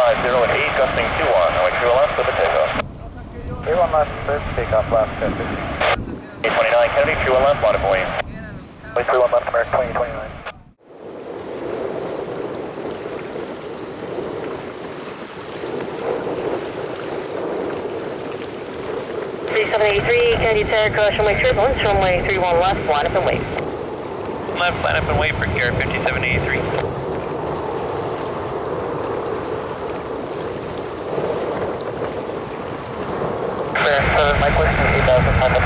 350 at 8, gusting 21, runway 31 left for the takeoff. 31 left, first takeoff, last 50. 829 Kennedy, 31 left, line of Boeing. Runway 31 left, American 2029. 3783, Kennedy Tower, cross runway turbulence, runway 31 left, line up and wait. Left, line up and wait for Care 5783. Clear, 7, Mike West, 8,500.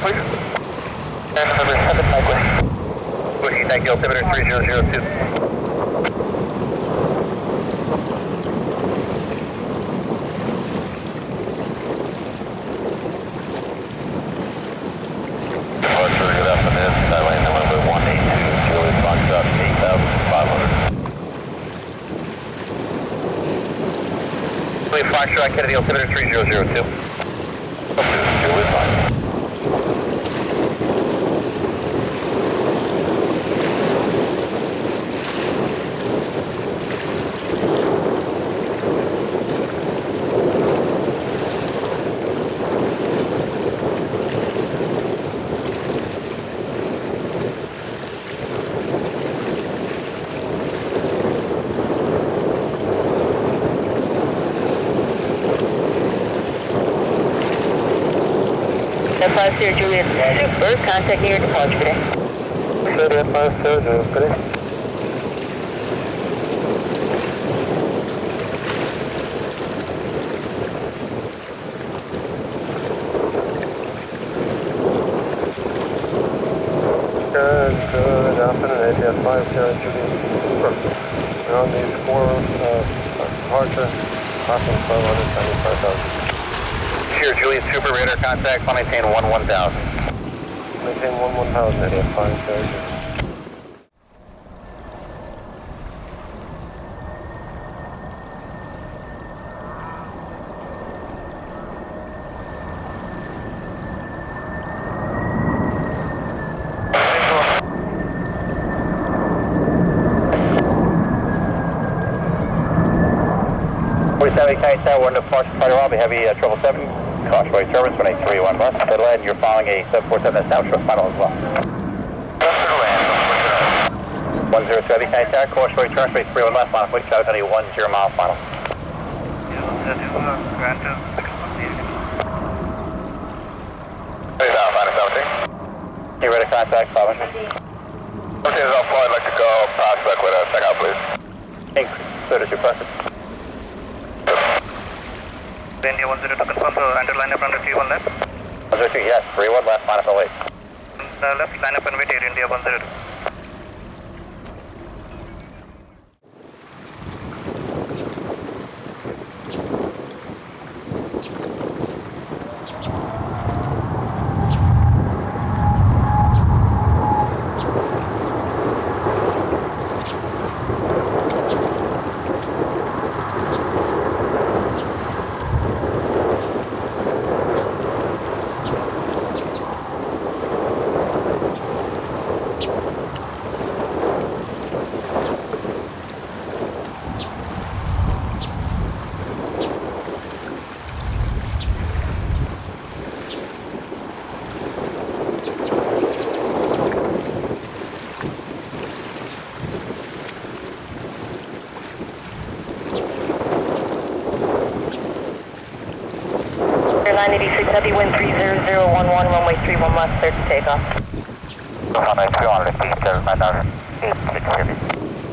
Please. Clear, number 7, Mike West. Booking, thank you, altimeter 3002. Foxtrot Kennedy, altimeter 3002. Still is fine. F50 Juliet Super, contact near departure today. Clear, F50, good day. Good afternoon, Etihad 50 Juliet Super. We're on the 4 departure, passing 575,000. Here, Juliet Super, radar contact, maintain 1000. Maintain 1000, Etihad 50. We're in departure flight Robbie, heavy 777, cautionary turbulence, 131 left, dead lead, you're following a 747 that's now short final as well. 102 heavy tank tower, cautionary turbulence, 31 left, final quick, shot only 10 mile final. You ready to contact 500? Okay, is off I'd like to go prospect with a check out, please. Inc. Service requested. India 10 to confirm the underline up under 31 left. 102, yes, 31 left, minus and wait. Left, line up and wait, Air India 102. Airline 86, heavy wind 30011, runway 31 left, clear to takeoff. Runway 315, 900,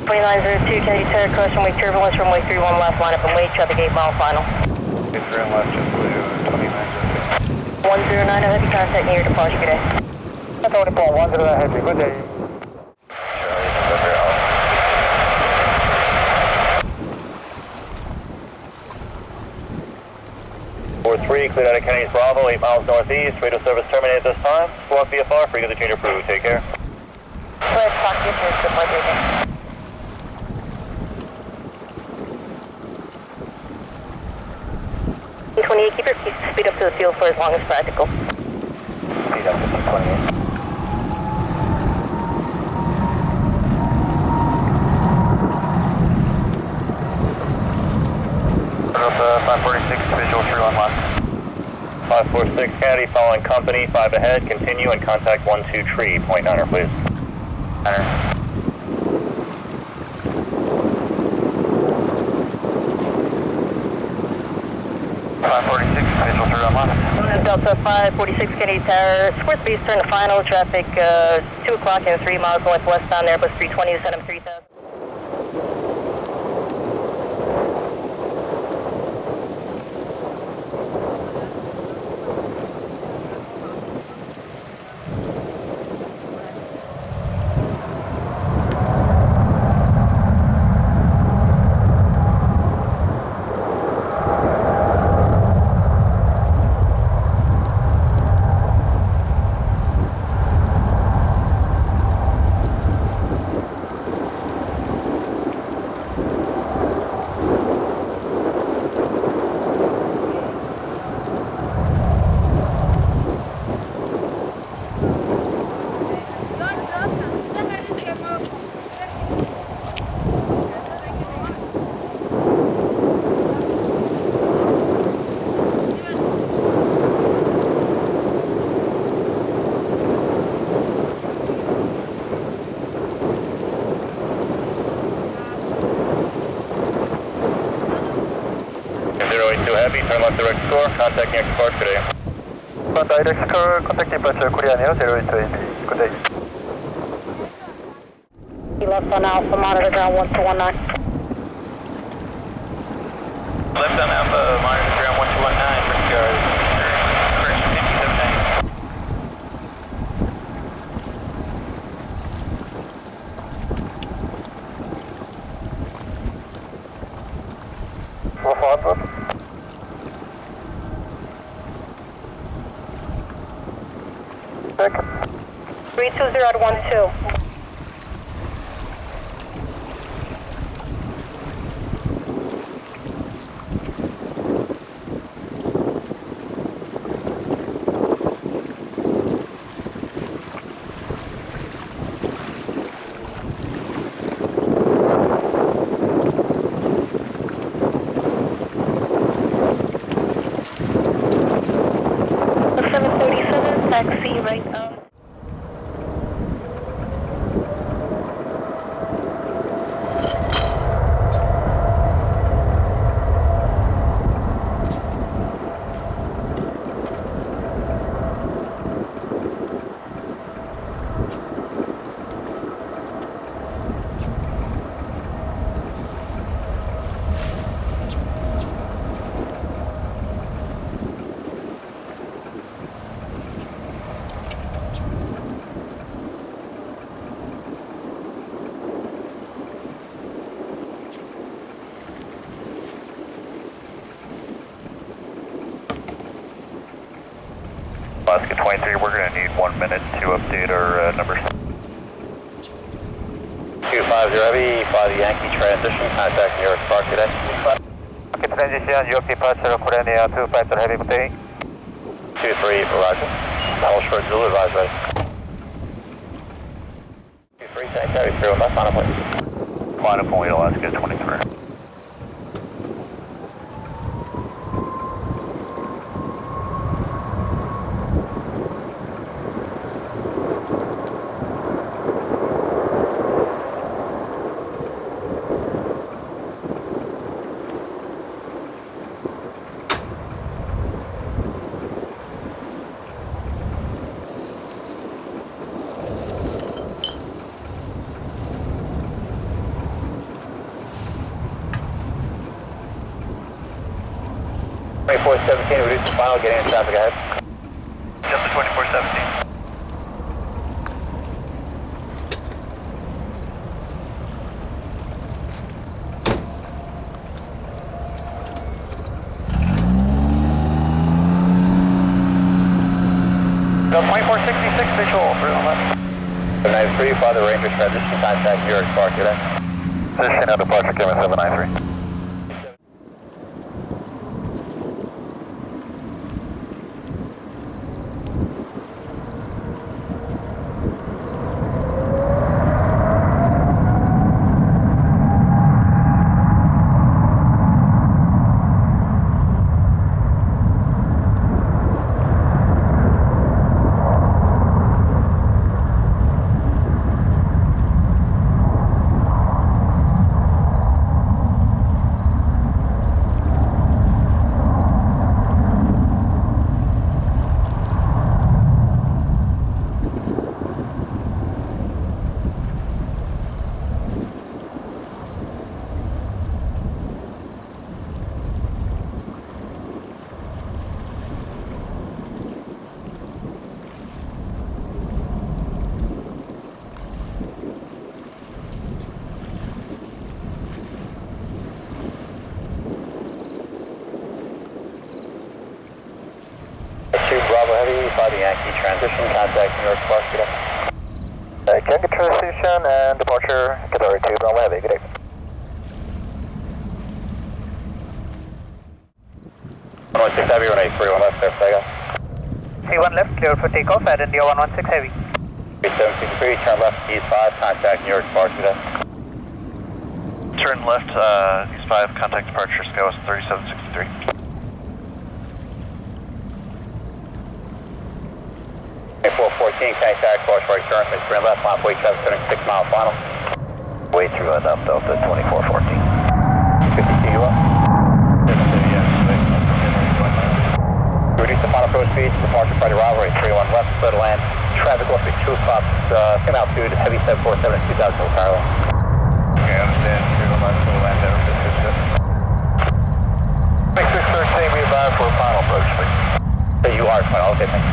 2902, Kennedy Tower, cross runway turbulence, runway 31 left, line up and wait, traffic 8 mile final. 3 left, just blue, 2902. 109, heavy contact near departure, good day. Authority Paul, 109 heavy, good day. 43, cleared out of Kennedy's Bravo, 8 miles northeast, radio service terminated this time. Squawk VFR, free to the change approved, take care. Clear, clock distance, good luck, again. Keep your speed up to the field for as long as practical. Speed up to 28. 546 Kennedy, following company, 5 ahead, continue and contact 12 tree, point 9er, please. 9er. Delta 546 Kennedy Tower, Square Space, turn to final, traffic 2 o'clock and 3 miles northwest on Airbus 320, send him 3000. Turn left direct score, contacting export today. Direct score, contact departure Korea Neo 0820. Good day. He left on Alpha, monitor ground 1219. Left on Alpha, monitor ground 1219, disregard. Correction 5790. Forward. 320-12. Taxi right up. Alaska 23, we're going to need 1 minute to update our numbers. 250 Heavy, fly the Yankee transition, contact New York Park today. Okay, transition, New York departure Korea Neo 250 Heavy, good day. 23, Roger. All short Zulu, advise ready. 23, Tank Heavy, 3 left, final point. Final point, Alaska 23. Reduce the final, getting in traffic ahead. Delta 2417. Delta 2466 visual, room left. 793, fly the Ranger transition, contact New York Park today. Position at departure, Cayman 793. Heavy, 5 Yankee transition, contact New York Spark, good day. Yankee transition and departure, Qatar 2, Runway Heavy, good day. Runway 6 Heavy, runway 31 left, clear for takeoff. C1 left, clear for takeoff at India 116 Heavy. 3763, turn left, East 5, contact New York Spark, good day. Turn left, East 5, contact departure, SkyWest 3763. 414, contact, course right turn, turn left, line 47, turning 6 mile final. Way through enough, Delta 2414. 52 you up. Reduce the final approach speed, departure Friday Runway 31 left, clear to land. Traffic will be 2 o'clock, same altitude, heavy 747 at 2000 Hill Tower. Okay, I understand. 31 left, clear to land there. 6613, we advise for final approach, please. So you are final, okay, thank you.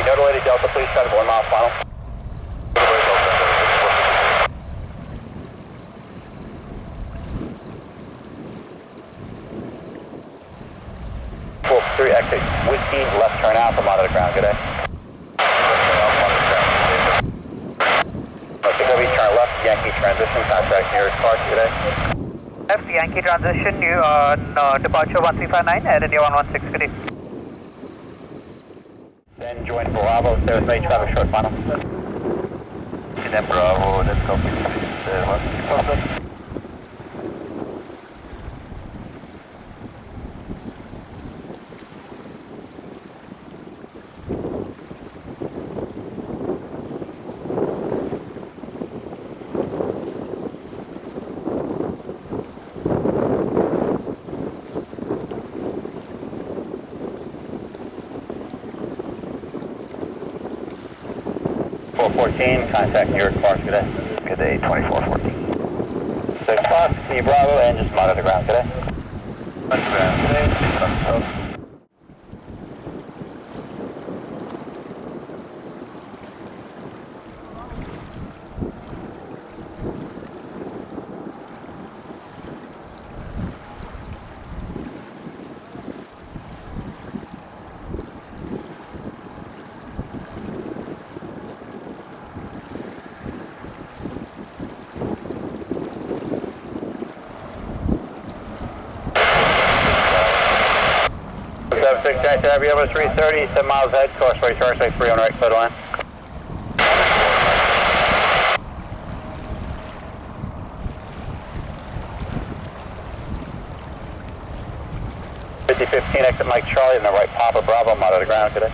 No delay to Delta, please, traffic 1 mile final. Full 3 exit, whiskey, left turn out, from out of the ground, good day. Heavy, turn left, Yankee transition, contact New York Spark, good day. Left, Yankee transition, new departure 1359 at India 116, good day. Then join Bravo, Sarah's May, traffic short final. Then Bravo, let's go. 414, contact New York Spark, good day. Good day, 2414. 6 o'clock, see Bravo, and just monitor the ground, good day. Underground, today, 6 on the 76, Airbus A330, 7 miles ahead, course right turn, 3 on right, clear to land. Exit Mike Charlie, and the right Papa Bravo, I'm out of the ground today.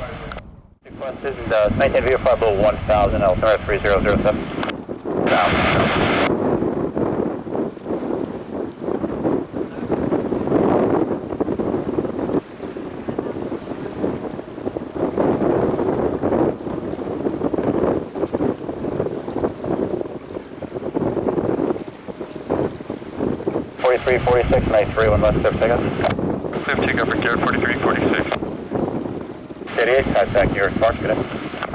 Requested, maintain view flight level 1000, altimeter 3007. Down. 4346, 93, 1 left, clear takeoff. Clear takeoff for Garrett 4346. 88, contact New York Spark, good day.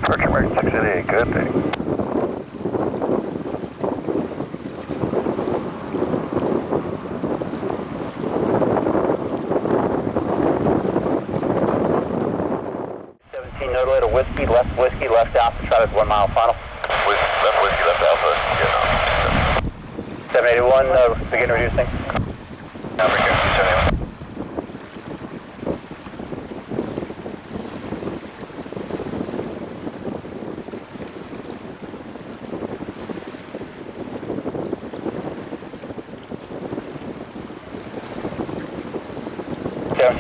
Turkish 688, good day. No delay to whiskey, left alpha, traffic 1 mile final. Left whiskey, left alpha, get on. 781, begin reducing. African 271.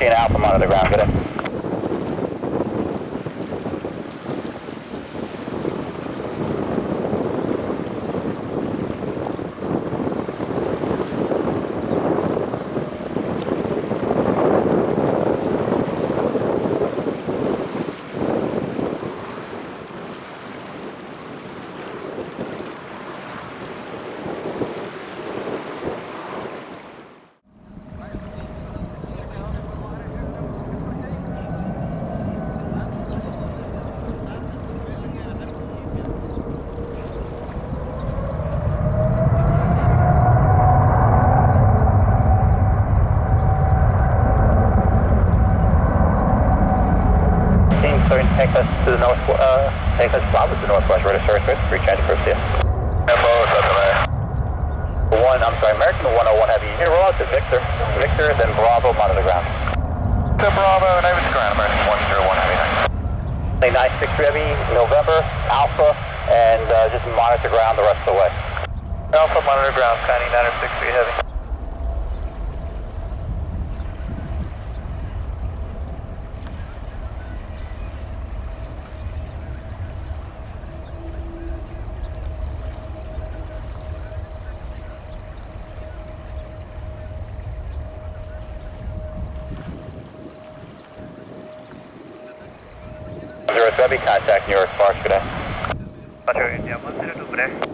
Alpha, monitor the ground, good day. North, Texas Bravo to Northwest, register request, reach and first here. Info, American 101 Heavy, you roll out to Victor, then Bravo, monitor ground. to Bravo, name is ground, American 101 Heavy, thanks. 963 Heavy, November, Alpha, and just monitor ground the rest of the way. Alpha, monitor ground, Connie 963 Heavy. Heavy contact New York Sparks, good day. Roger, India 102, good day.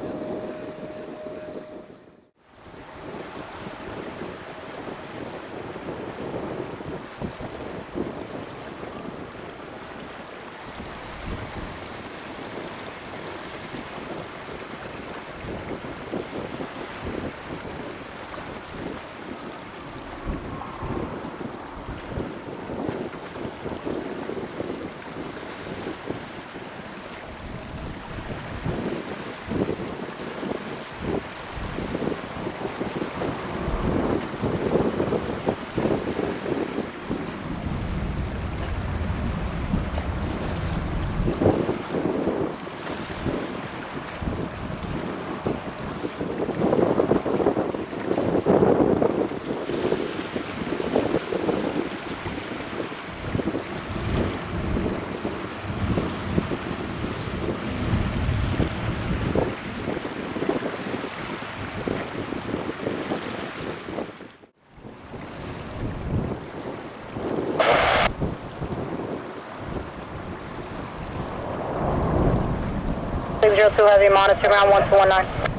Two Heavy, monitor ground 1219.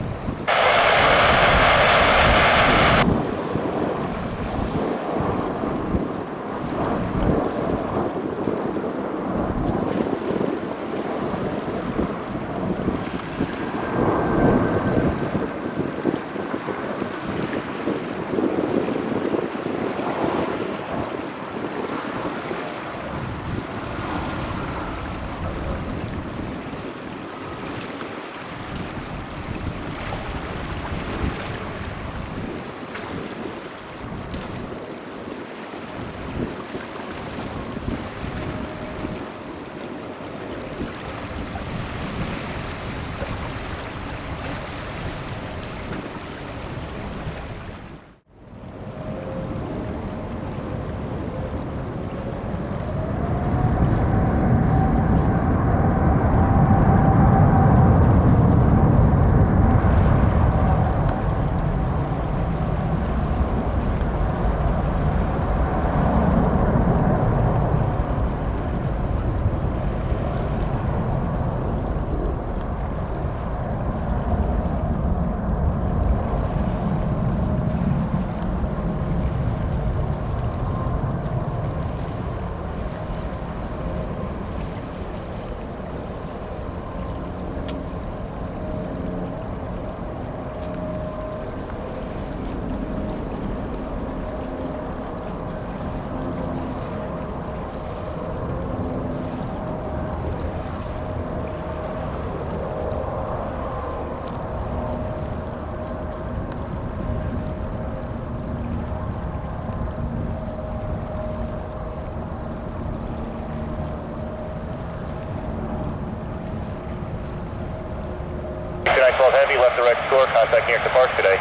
Heavy, left direct score, contact New York Sparks, good day.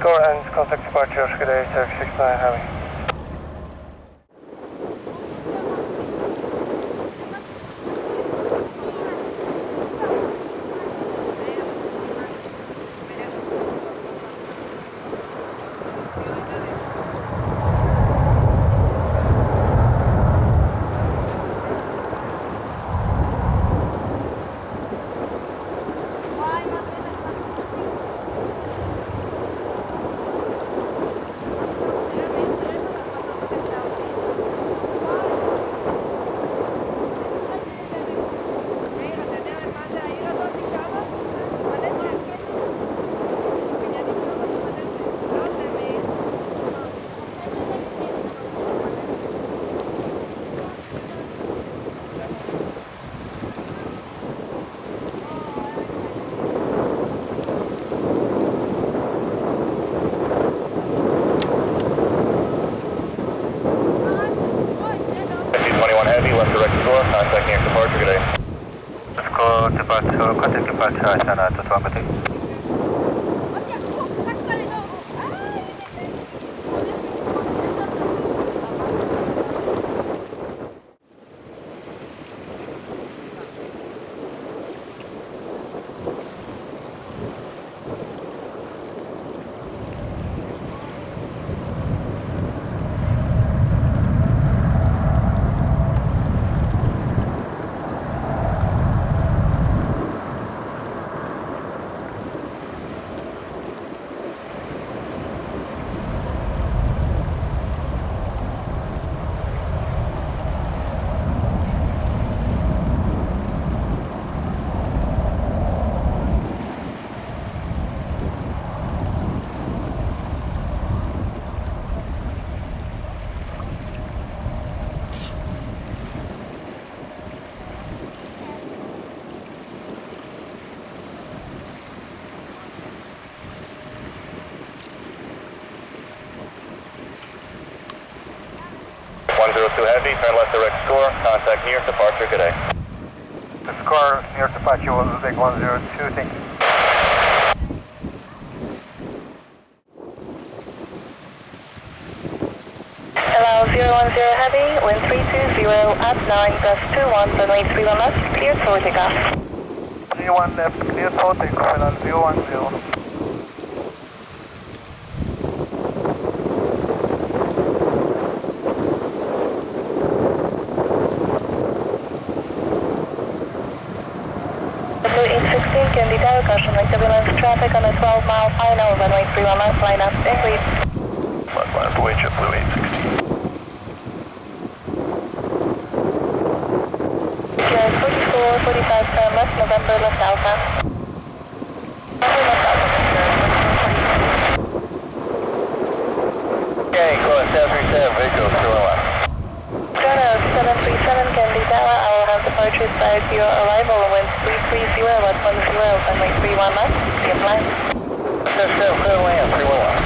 Score and contact departure, good day, 69 Heavy. departure, contact departure, Asiana to Tanke. 102 Heavy, turn left direct score, contact near departure, good day. The score near departure was Uzbek 102, thank you. Allow 010 Heavy, wind 320 at 9+21, runway 31 left, cleared for takeoff. 31 left, clear for takeoff, and 010. Can detail caution like turbulence traffic on a 12-mile final runway 31 left, line up, and please. Left line to wait, JetBlue 816. Jared 44, 45, turn left, November left Alpha. November left Alpha, Okay, close 737, Vico, through left. Turner 737 can detail, I will have departures prior to your arrival, wind 330 at 10, runway 31 left, same line. 7, clear land, 31 left.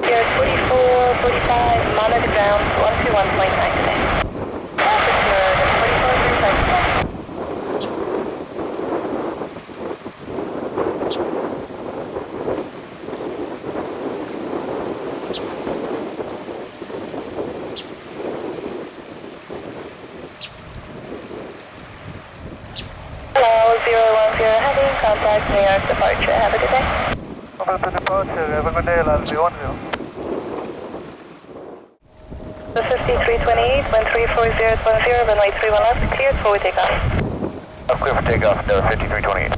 Jared 44, 45, monitor ground 121.9 today. Traffic Jared 44, 35 today. Hello, 010 Heavy, contact New York departure. Have a good day. Over to departure, have a good day, Land 010. The 5328, wind 34010, runway 31 left, cleared for takeoff. I'm clear for takeoff, 5328.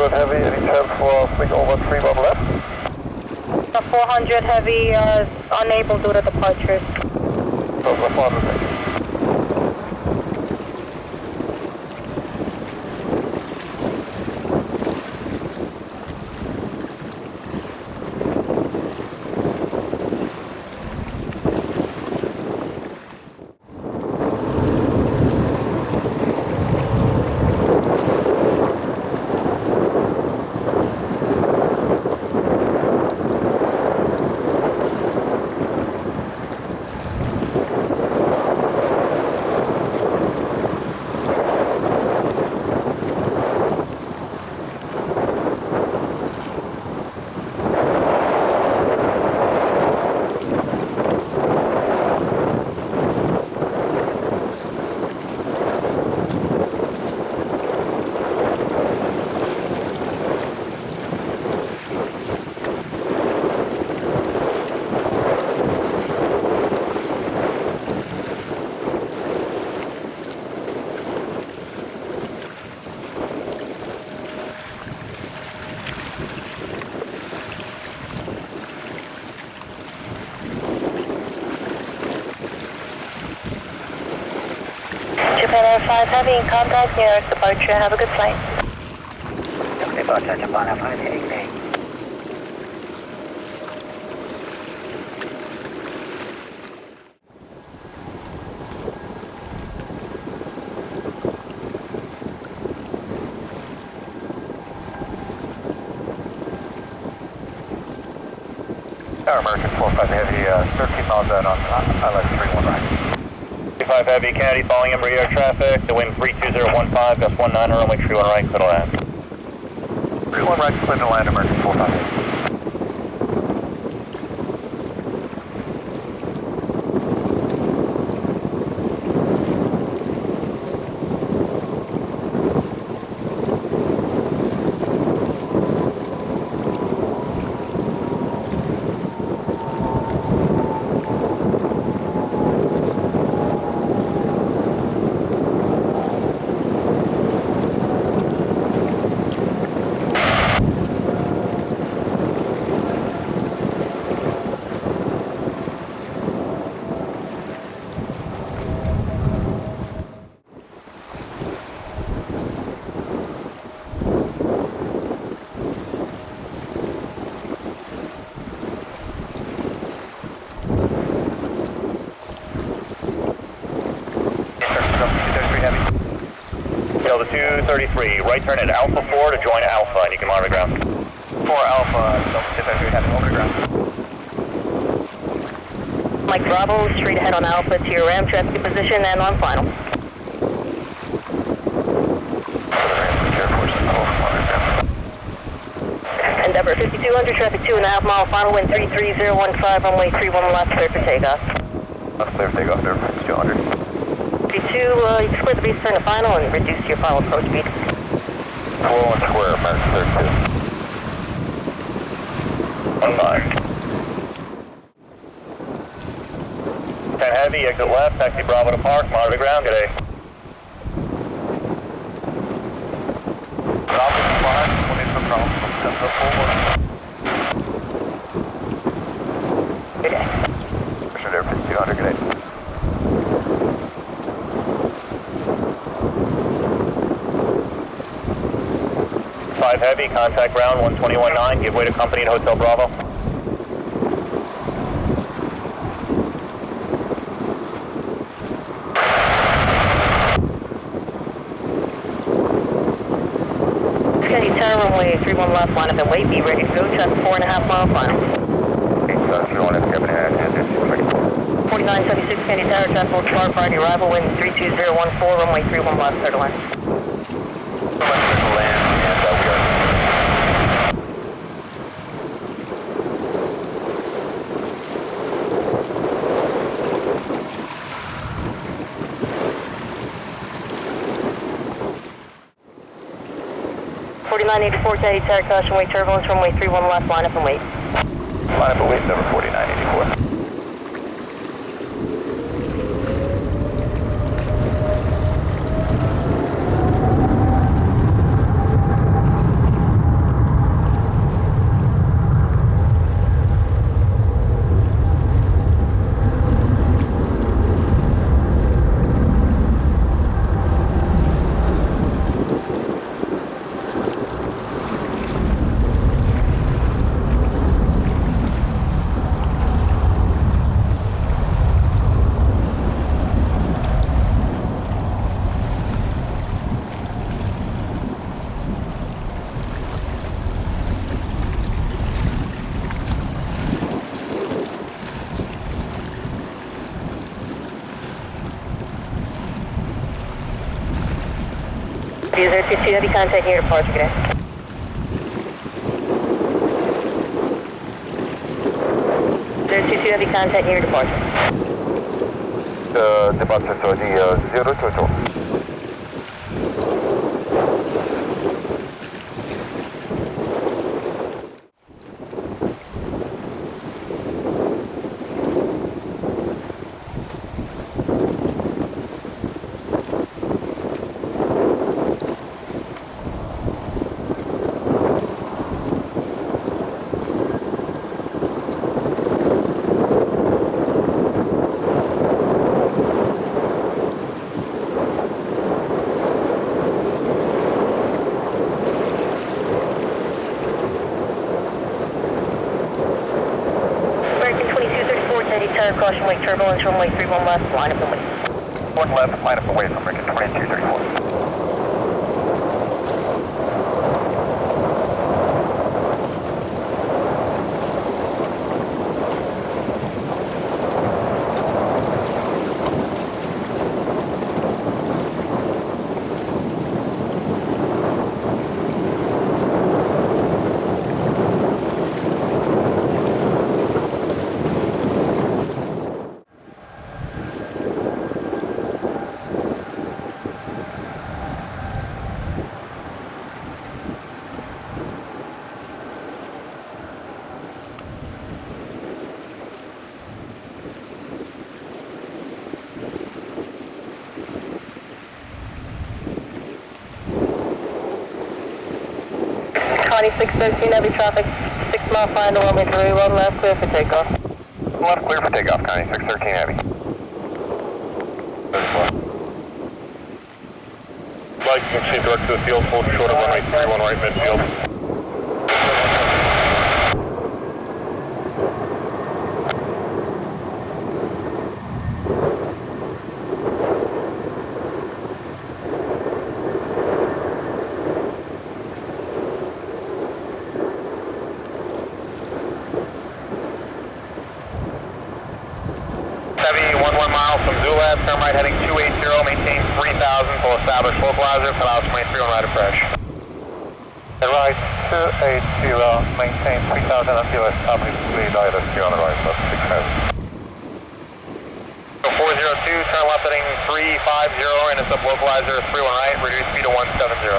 Heavy, any chance for swing over 3 on left? The 400 Heavy, unable due to departures. So the 400 Heavy. Japan Air 5 Heavy in contact New York departure. Have a good flight. Departure, Japan Air 5 heading day. American 45 Heavy, 13 miles out on ILS 31 right. 35 Heavy, Kennedy, following Embraer air traffic, the wind 32015, gust 19, runway 31 right, clear to land. 31 right, clear to land, American 45 Heavy. Delta 233, right turn at Alpha 4 to join Alpha, and you can monitor the ground. 4 Alpha, Delta 233 Heavy, over the ground. Mike Bravo, straight ahead on Alpha to your ram traffic position and on final. Endeavor 5200, traffic 2.5 mile, final wind 33015, runway 31 left, clear for takeoff. Left clear for takeoff there, 5200. 52, you can split the base turn to final and reduce your final approach speed. Hello and square, American clear 2. 10 Heavy, exit left, taxi Bravo to park, monitor the ground, good day. Bravo to park, 1 for Bravo, Central forward. Good day. Pushing there, 5200, good day. Heavy, contact ground 121.9, give way to company at Hotel Bravo. Kennedy Tower, runway 31 left, line up and wait, be ready to go, traffic 4.5 mile final. 4976 Kennedy Tower, traffic will car Friday arrival, wind 32014, runway 31 left, clear to land. Line 84 Kennedy Tower, caution wait turbulence, runway 31 left, line up and wait. Line up and wait, number 4984. User 22 heavy contact near departure, good day. User 22 heavy contact near departure. Departure Saudia 022. Caution wake turbulence, runway 31 left, line up and wait. 1 left, line up and wait from American 2234. 2613 heavy traffic, 6 mile final, runway 31 left, clear for takeoff. Left clear for takeoff, Connie, 613 heavy. 34. Flight, you can proceed direct to the field, hold short of runway 31 right midfield. Heavy 11 miles from Zula, turn right heading 280, maintain 3000, full established localizer, cut out 23 on right approach. And right 280, maintain 3000 until established lead either 2 on the right, plus 6 heavy. So 402, turn left heading 350, and it's up localizer 31 right, reduce speed to 170.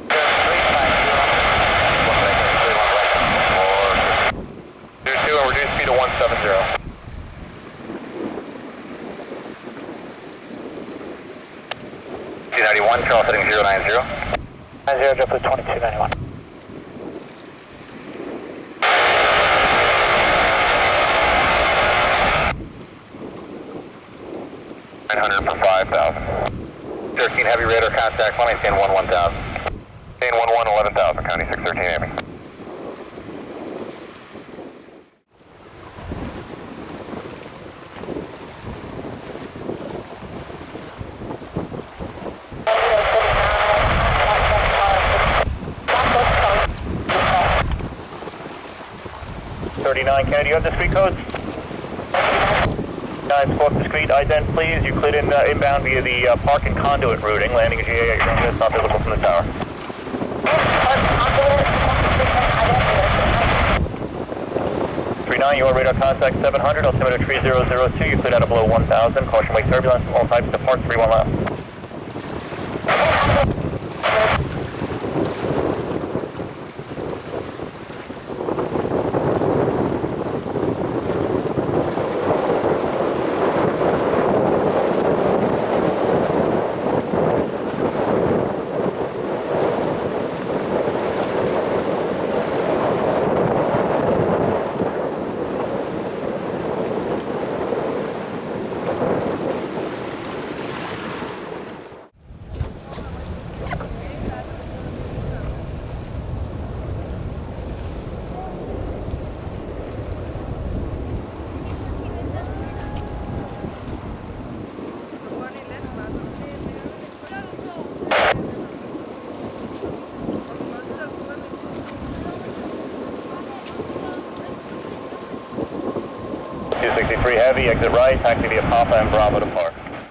350. 2 and reduce speed to 170. 291, Charles heading 090. 90, jump to 2291. 900 for 5,000. 13 heavy radar contact, let me stand 11,000. Stand 11,000, County 613 Amy. Kennedy, you have discrete codes? 9, pull up discrete ident, please. You cleared inbound via the park and conduit routing, landing at GA at your own, not visible from the tower. 39, you are radar contact 700, altimeter 3002, you cleared out of below 1000, caution wake turbulence, all types depart 31 left. Heavy, exit right, taxi via Papa and Bravo to park.